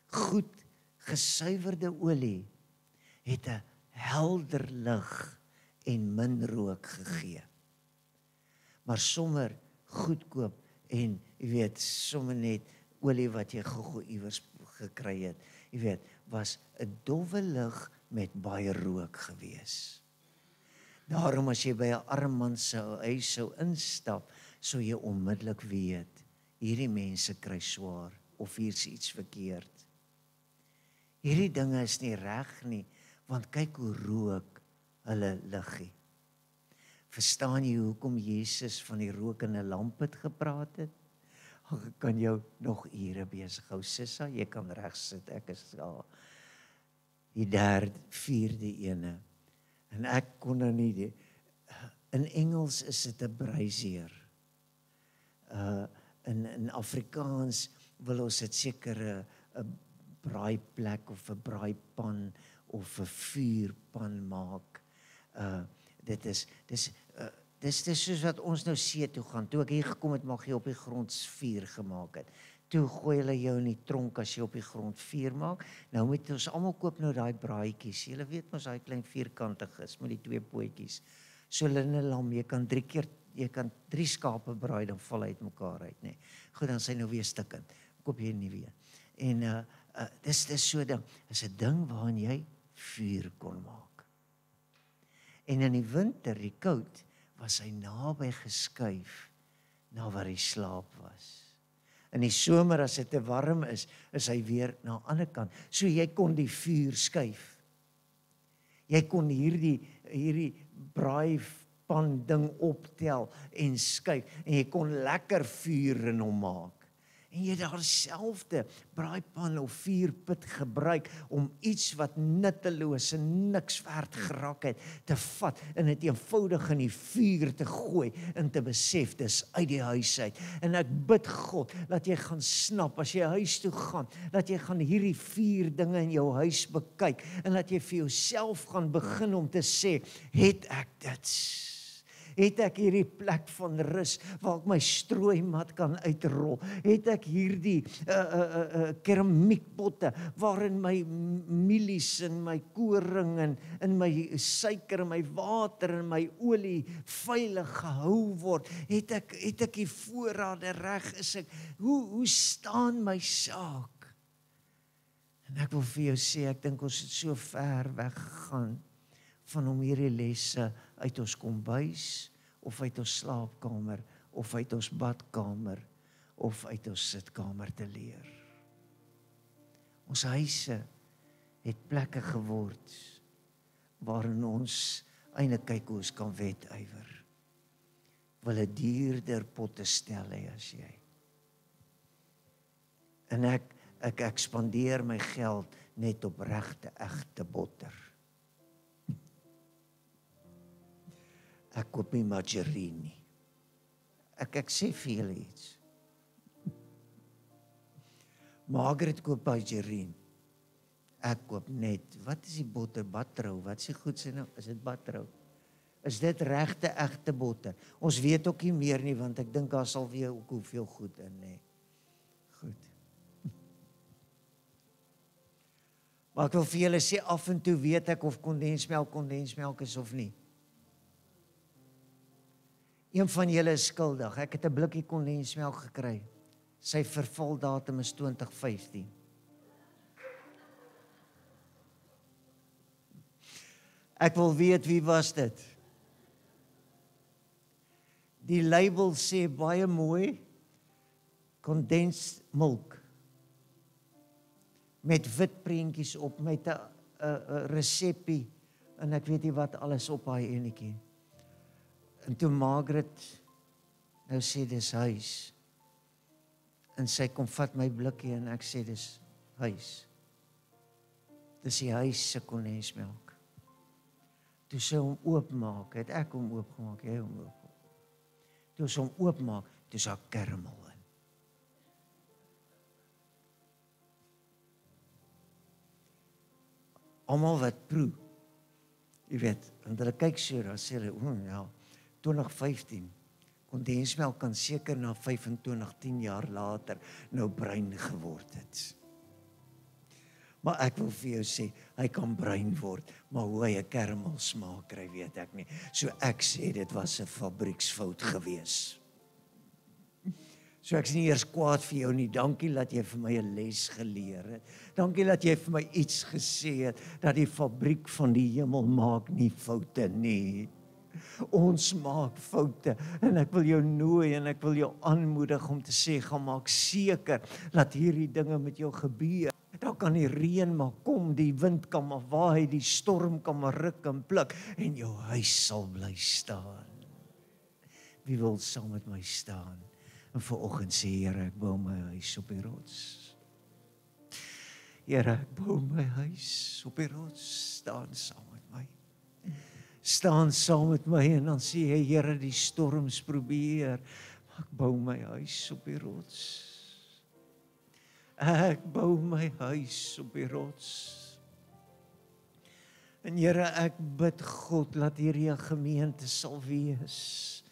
Speaker 1: Goed gesuiwerde olie het 'n helder lig en min rook gegee. Maar sommer goedkoop en sommer net olie wat jy gou iewers gekry het, was 'n dowwe lig met baie rook gewees. Daarom as jy by 'n arm man se huis sou instap, sou jy onmiddellik weet, hierdie mense kry swaar, of hier's iets verkeerd. Hierdie dinge is nie reg nie, want kyk hoe rook hulle liggie. Verstaan jy hoekom Jesus van die rokende lamp het gepraat het? Ek kan jou nog ure besig hou, Sissa, jy kan reg sit, ek is daar. Die vierde ene. En ek kon nou nie, in Engels is dit 'n brazier. In Afrikaans wil ons dit seker 'n braaiplek of 'n braaipan of 'n vuurpan maak. Dis soos wat ons nou see toe gaan. Toe ek hier gekom het, mag jy op die grond vuur gemaak het. Toe gooi hulle jou in die tronk as jy op die grond vuur maak. Nou moet ons almal koop nou daai braaitjies. Julle weet mos daai klein vierkantiges met die twee pootjies. So linnelam, jy kan 3 skape braai, dan val hy uitmekaar uit, nê. Goed, dan sy nou weer stikkend. Koop jy nie weer. En dis so ding. Is 'n ding waarin jy vuur kon maak. En in die winter, die koud, was hy naby geskuif na waar hy slaap was. In die somer as dit te warm is hy weer na die ander kant. So jy kon die vuur skuif. Jy kon hierdie braaipan ding optel en skuif en jy kon lekker vuur in hom maak. En jy daar selfde braaipan of vuurpit gebruik om iets wat nutteloos en niks werd geraak het te vat en dit eenvoudig in die vuur te gooi en te besef dis uit die huis uit. En ek bid God dat jy gaan snap as jy huis toe gaan, dat jy gaan hierdie 4 dinge in jou huis bekyk en dat jy vir jouself gaan begin om te sê, het ek dit? Het ek hierdie plek van rus waar ek my strooimat kan uitrol? Het ek hierdie keramiekpotte waarin my mielies en my koring en my suiker en my water en my olie veilig gehou word? Het ek die voorrade reg? Hoe staan my saak? En ek wil vir jou sê, ek dink ons het so ver weggegaan van om hierdie lesse uit ons kombuis, of uit ons slaapkamer, of uit ons badkamer, of uit ons sitkamer te leer. Ons huise het plekke geword, waarin ons eintlik kyk hoe ons kan wedywer. Wil 'n duurder potte stel hê as jy. En ek spandeer my geld net op regte, egte botter. Ek koop nie margarine nie. Ek sê vir julle iets. Margaret koop margarine. Ek koop net, wat is die botter? Batrou, wat sê goed sê nou? Is dit batrou? Is dit regte, egte botter? Ons weet ook nie meer nie, want ek dink daar sal weer ook hoeveel goed in, nê. Goed. Maar ek wil vir julle sê, af en toe weet ek of kondensmelk is of nie. Een van julle is skuldig. Ek het 'n blikkie kondensmelk gekry. Sy vervaldatum is 2015. Ek wil weet wie was dit? Die label sê baie mooi, condensed milk, met wit prentjies op, met 'n resepie, en ek weet nie wat alles op haar enetjie. En toe Margaret nou sê dis huis, en sy kom vat my blikkie, en ek sê dis huis. Dis die huis se kondensmelk. Toe sy hom oopmaak, het ek hom oopgemaak, jy hom oopgemaak. Toe sy hom oopmaak, toe is daar karamel in. Almal wat proe, jy weet, en hulle kyk so, dan sê hulle, ja, 2015, kondensmelk kan seker na 25, 10 jaar later nou bruin geword het. Maar ek wil vir jou sê, hy kan bruin word, maar hoe hy 'n karamel smaak kry, weet ek nie. So ek sê, dit was 'n fabrieksfout gewees. So ek is nie eers kwaad vir jou nie, dankie dat jy vir my 'n les geleer het. Dankie dat jy vir my iets gesê het, dat die fabriek van die hemel maak nie foute nie. Ons maak foute, en ek wil jou nooi, en ek wil jou aanmoedig om te sê, gaan maak seker, dat hierdie dinge met jou gebeur. Dan kan die reën maar kom, die wind kan maar waai, die storm kan maar ruk en pluk, en jou huis sal bly staan. Wie wil saam met my staan? En vanoggend sê, Here, ek bou my huis op die rots. Here, ek bou my huis op die rots, staan saam met my. Staan saam met my, en dan sê jy, Here, die storms probeer, maar ek bou my huis op die rots. Ek bou my huis op die rots. En Here, ek bid God, laat hierdie 'n gemeente sal wees.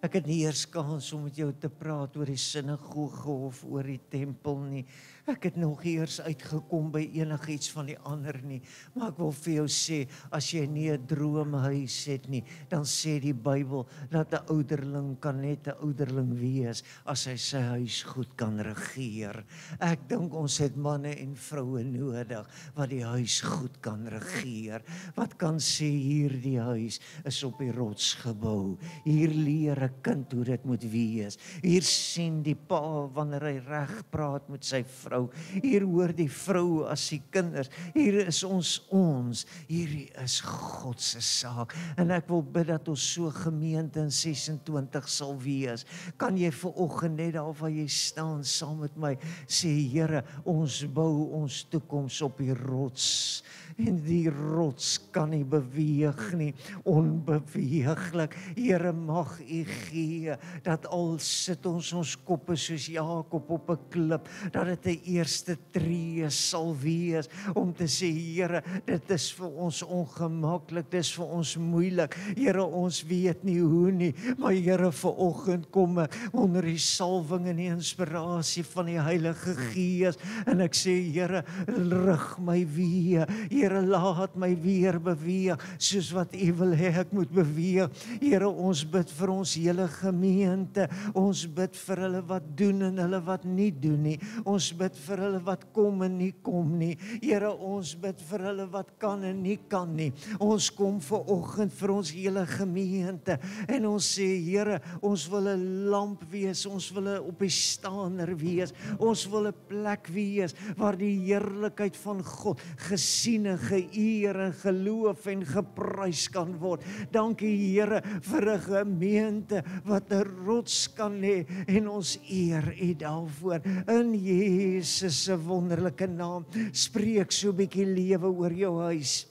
Speaker 1: Ek het nie eers kans om met jou te praat oor die sinagoge of oor die tempel nie. Ek het nog eers uitgekom by enigiets van die ander nie. Maar ek wil vir jou sê, as jy nie 'n droomhuis het nie, dan sê die Bybel dat 'n ouderling kan net 'n ouderling wees as hy sy huis goed kan regeer. Ek dink ons het manne en vroue nodig wat die huis goed kan regeer. Wat kan sê, hierdie huis is op die rots gebou. Hier leer 'n kind hoe dit moet wees. Hier sien die pa wanneer hy reg praat met sy vrou. Hier hoor die vrou as die kinders. Hier is ons. Hierdie is God se saak. En ek wil bid dat ons so gemeente in 26 sal wees. Kan jy vanoggend net daar waar jy staan saam met my sê, Here, ons bou ons toekoms op die rots. En die rots kan nie beweeg nie, onbeweeglik. Here, mag U gee, dat al sit ons koppe soos Jakob op 'n klip, dat dit 'n eerste tree sal wees, om te sê, Here, dit is vir ons ongemaklik, dit is vir ons moeilik, Here, ons weet nie hoe nie, maar Here, vanoggend kom ek onder die salwing en die inspirasie van die Heilige Gees, en ek sê, Here, rig my weer, Here, laat my weer beweeg, soos wat U wil hê ek moet beweeg. Here, ons bid vir ons hele gemeente, ons bid vir hulle wat doen en hulle wat nie doen nie, ons bid vir hulle wat kom en nie kom nie, Here, ons bid vir hulle wat kan en nie kan nie, ons kom vanoggend vir ons hele gemeente, en ons sê, Here, ons wil 'n lamp wees, ons wil 'n op die staander wees, ons wil 'n plek wees, waar die heerlikheid van God gesien en geëer en geloof en geprys kan word. Dankie, Here, vir 'n gemeente wat 'n rots kan hê, en ons eer U daarvoor. In Jesus se wonderlike naam, spreek so 'n bietjie lewe oor jou huis.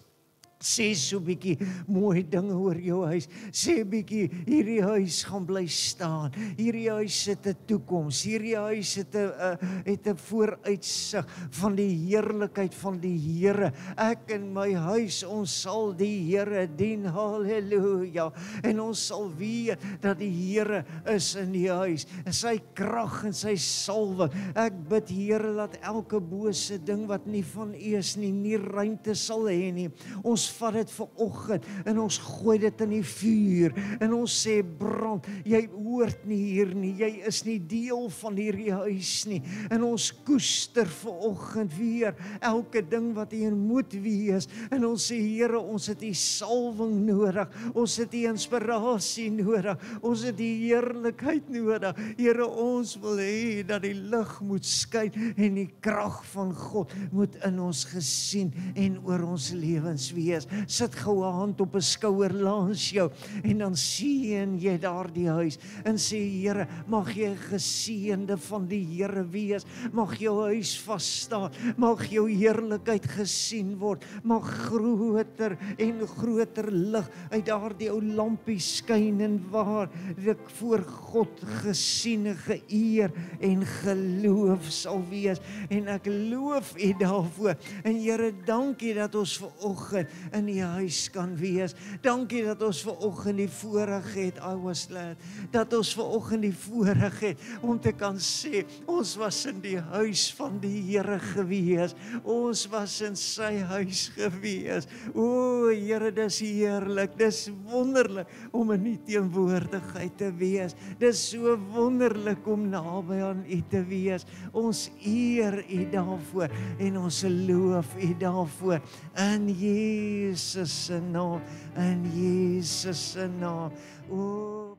Speaker 1: Sê so 'n bietjie mooi dinge oor jou huis. Sê 'n bietjie, hierdie huis gaan bly staan. Hierdie huis het 'n toekoms. Hierdie huis het 'n vooruitsig van die heerlikheid van die Here. Ek en my huis, ons sal die Here dien. Halleluja. En ons sal weet dat die Here is in die huis. En sy krag en sy salwing. Ek bid, Here, dat elke bose ding wat nie van U is nie ruimte sal hê nie. Ons vat dit vanoggend en ons gooi dit in die vuur en ons sê, brand, jy behoort nie hier nie. Jy is nie deel van hierdie huis nie. En ons koester vanoggend weer elke ding wat hier moet wees. En ons sê, Here, ons het die salwing nodig. Ons het die inspirasie nodig. Ons het die heerlikheid nodig. Here, ons wil hê dat die lig moet skyn en die krag van God moet in ons gesien en oor ons lewens wees. Sit gou 'n hand op 'n skouer langs jou en dan seën jy daardie huis en sê, Here, mag jy geseënde van die Here wees. Mag jou huis vas staan. Mag jou heerlikheid gesien word. Mag groter en groter lig uit daardie ou lampie skyn en waar ek voor God gesien, geëer en geloof sal wees. En ek loof U daarvoor. En Here, dankie dat ons vanoggend in die huis kan wees. Dankie dat ons vanoggend die voorreg het, I was glad, dat ons vanoggend die voorreg het om te kan sê, ons was in die huis van die Here gewees. Ons was in sy huis gewees. O Here, dis heerlik, dis wonderlik om in U teenwoordigheid te wees. Dis so wonderlik om naby aan U te wees. Ons eer U daarvoor en ons loof U daarvoor. In Jesus se naam, in Jesus se naam. O